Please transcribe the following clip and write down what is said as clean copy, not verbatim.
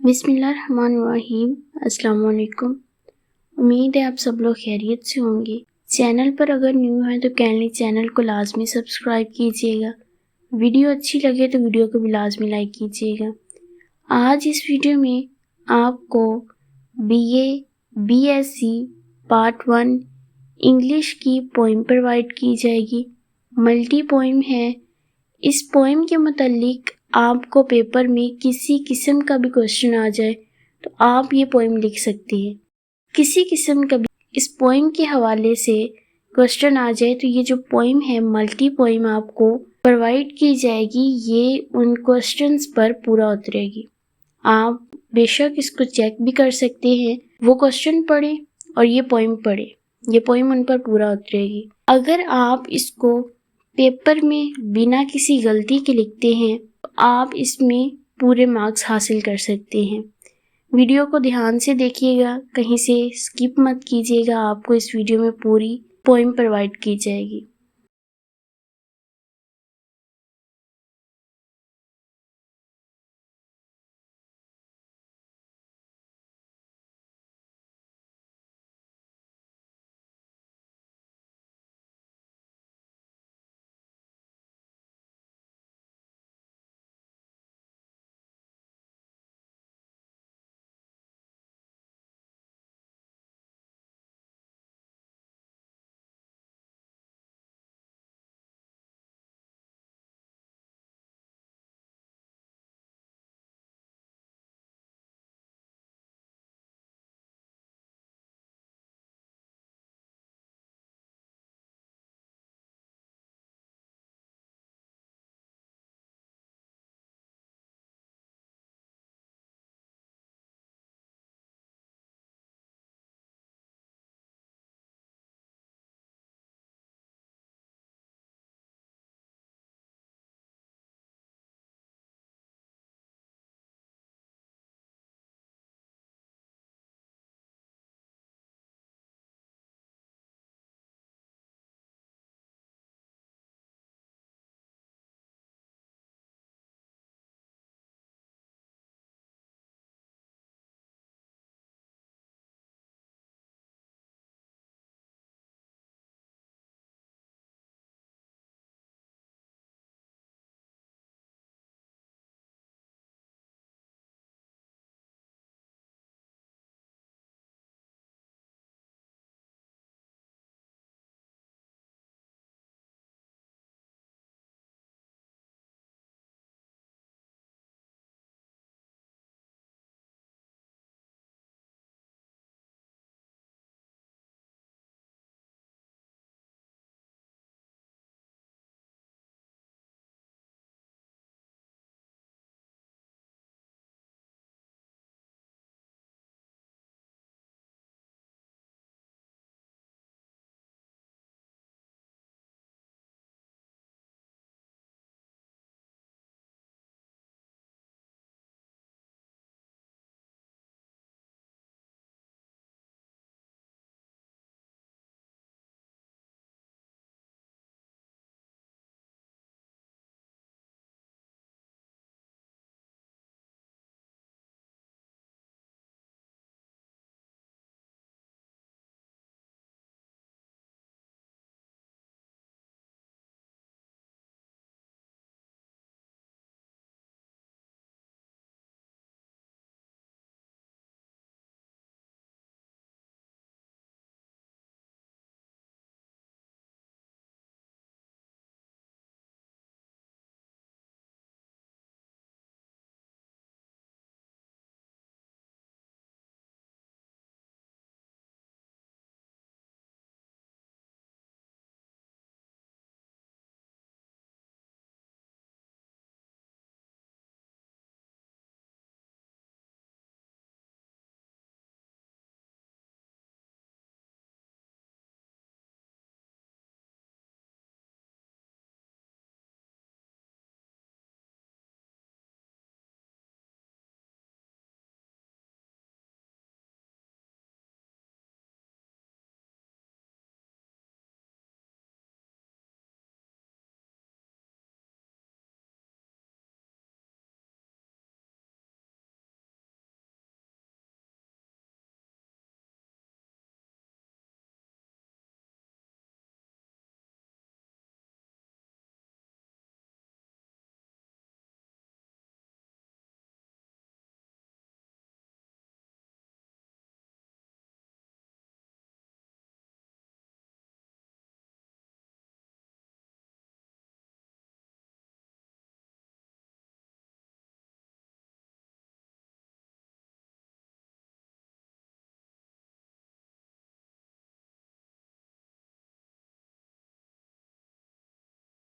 बिस्मिल्लाहिर्रहमानिर्रहीम। अस्सलाम वालेकुम। उम्मीद है आप सब लोग खैरियत से होंगे। चैनल पर अगर न्यू हैं तो काइंडली चैनल को लाजमी सब्सक्राइब कीजिएगा। वीडियो अच्छी लगे तो वीडियो को भी लाजमी लाइक कीजिएगा। आज इस वीडियो में आपको BA BSc पार्ट 1 इंग्लिश की पोइम प्रोवाइड की जाएगी। मल्टी पोइम है। इस पोइम के मुतालिक आपको पेपर में किसी किस्म का भी क्वेश्चन आ जाए तो आप ये पोइम लिख सकते हैं। किसी किस्म का भी इस पोइम के हवाले से क्वेश्चन आ जाए तो ये जो पोइम है मल्टी पोइम आपको प्रोवाइड की जाएगी, ये उन क्वेश्चंस पर पूरा उतरेगी। आप बेशक इसको चेक भी कर सकते हैं, वो क्वेश्चन पढ़ें और ये पोइम पढ़ें, ये पोइम उन पर पूरा उतरेगी। अगर आप इसको पेपर में बिना किसी गलती के लिखते हैं तो आप इसमें पूरे मार्क्स हासिल कर सकते हैं। वीडियो को ध्यान से देखिएगा, कहीं से स्किप मत कीजिएगा। आपको इस वीडियो में पूरी पोइम प्रोवाइड की जाएगी।